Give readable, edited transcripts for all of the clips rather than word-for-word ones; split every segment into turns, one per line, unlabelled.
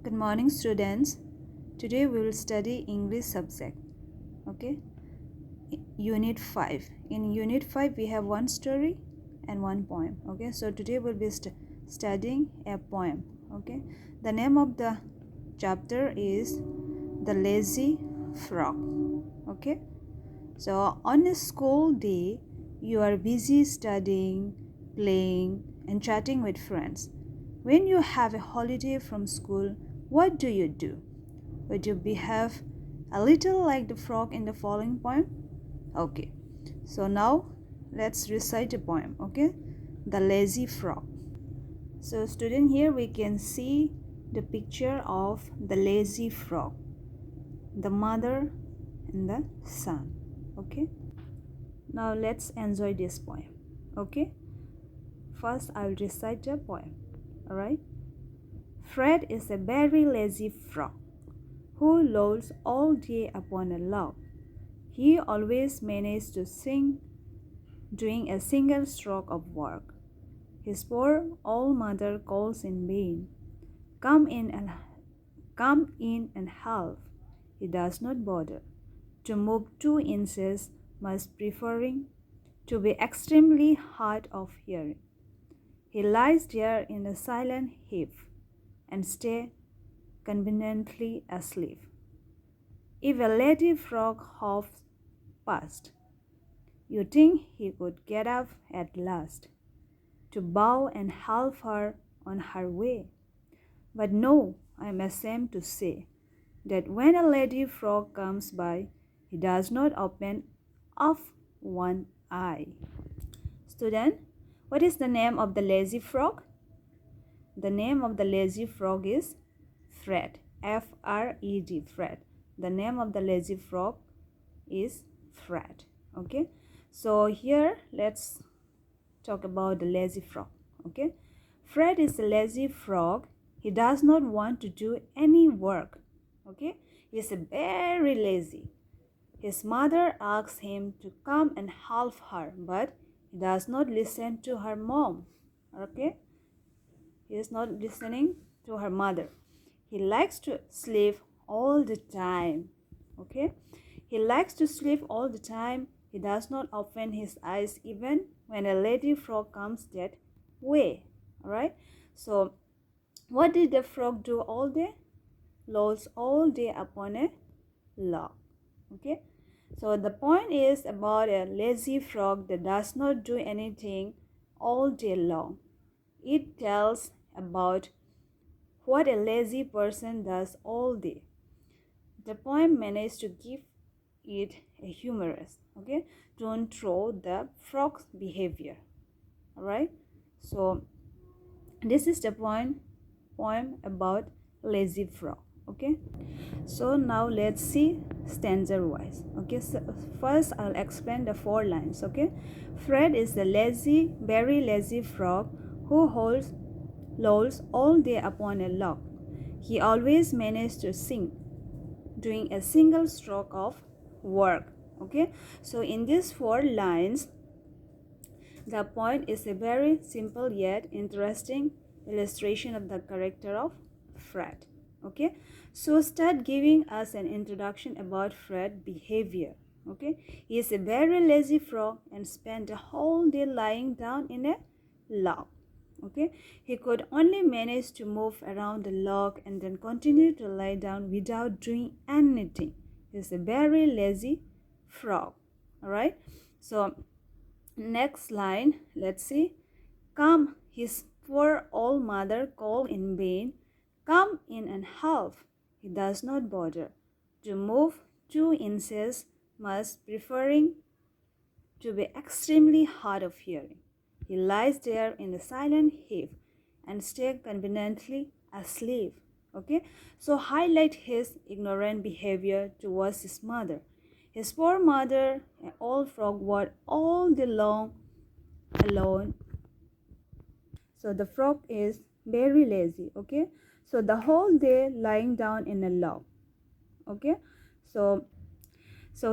Good morning, students. Today we will study English subject. Okay, Unit 5. In Unit 5, we have one story and one poem. Okay, so today we'll be studying a poem. Okay, the name of the chapter is The Lazy Frog. Okay, so on a school day, you are busy studying, playing, and chatting with friends. When you have a holiday from school, what do? Would you behave a little like the frog in the following poem? Okay, so now let's recite a poem, okay? The Lazy Frog. So student, here we can see the picture of the lazy frog, the mother and the son, okay? Now let's enjoy this poem, okay? First, I will recite the poem, alright? Fred is a very lazy frog who lolls all day upon a log. He always manages to sing doing a single stroke of work. His poor old mother calls in vain. Come in and help. He does not bother to move 2 inches, much preferring to be extremely hard of hearing. He lies there in a silent heap and stays conveniently asleep. If a lady frog hops past, you think he could get up at last to bow and help her on her way. But no, I am ashamed to say that when a lady frog comes by, he does not open off one eye. Student, what is the name of the lazy frog? The name of the lazy frog is Fred. F-R-E-D, Fred. The name of the lazy frog is Fred. Okay, so here let's talk about the lazy frog. Okay, Fred is a lazy frog. He does not want to do any work. Okay, he is very lazy. His mother asks him to come and help her, but he does not listen to her mom. Okay, he is not listening to her mother. He likes to sleep all the time. Okay, he likes to sleep all the time. He does not open his eyes even when a lady frog comes that way. All right, so what did the frog do all day? Lolls all day upon a log. Okay, so the point is about a lazy frog that does not do anything all day long. It tells about what a lazy person does all day. The poem managed to give it a humorous, okay, tone through the frog's behavior. All right, so this is the poem about lazy frog. Okay, so now let's see stanza wise. Okay, so first I'll explain the 4 lines. Okay, Fred is a very lazy frog who lolls all day upon a log. He always manages to sing doing a single stroke of work. Okay, so in these 4 lines, the point is a very simple yet interesting illustration of the character of Fred. Okay, so start giving us an introduction about Fred's behavior. Okay, he is a very lazy frog and spent the whole day lying down in a log. Okay, he could only manage to move around the log and then continue to lie down without doing anything. He's a very lazy frog. All right, so next line, let's see. Come, his poor old mother called in vain. Come in and help. He does not bother to move 2 inches, much preferring to be extremely hard of hearing. He lies there in a silent heap and stays conveniently asleep. Okay, so highlight his ignorant behavior towards his mother. His poor mother, an old frog, was all day long alone. So the frog is very lazy. Okay, so the whole day lying down in a log. Okay, so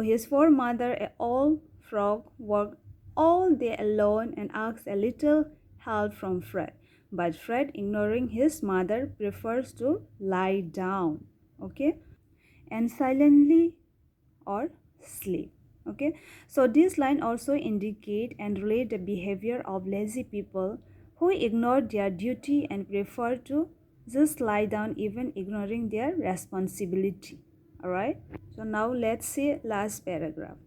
his poor mother, an old frog, worked all day alone and asked a little help from Fred. but Fred, ignoring his mother, prefers to lie down, okay, and silently or sleep. Okay, so this line also indicate and relate the behavior of lazy people who ignore their duty and prefer to just lie down, even ignoring their responsibility. All right, so now let's see last paragraph.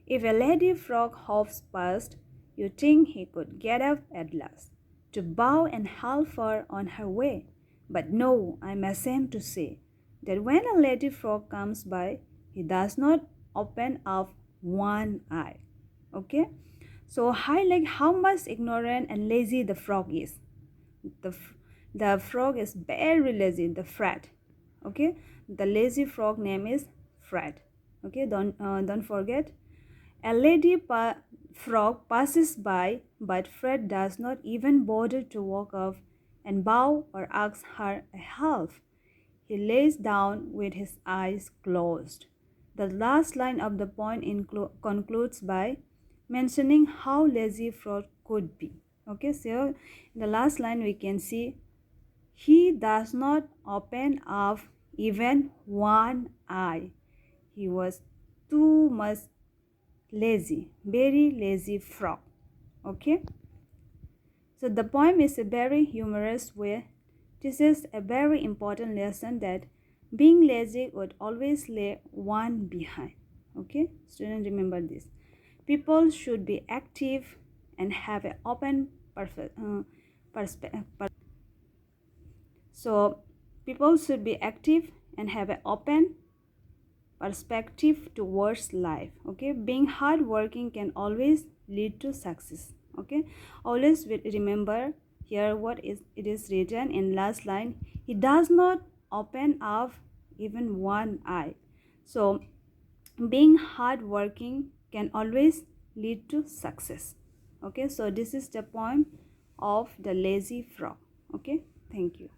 If a lady frog hops past, you think he could get up at last to bow and help her on her way. But no, I'm ashamed to say that when a lady frog comes by, he does not open up one eye. Okay? So highlight how much ignorant and lazy the frog is. The, the frog is very lazy, the Fred. Okay? The lazy frog name is Fred. Okay? Don't forget. A lady frog passes by, but Fred does not even bother to walk up and bow or ask her a help. He lays down with his eyes closed. The last line of the poem concludes by mentioning how lazy Fred could be. Okay, so in the last line we can see he does not open up even one eye. He was too much lazy, very lazy frog. Okay, so the poem is a very humorous way. This is a very important lesson that being lazy would always lay one behind. Okay, students, remember this. People should be active and have an open perspective. So people should be active and have an open perspective towards life. Okay, being hardworking can always lead to success. Okay, always remember here what is it is written in last line. He does not open up even one eye. So being hardworking can always lead to success. Okay, so this is the poem of the lazy frog. Okay, thank you.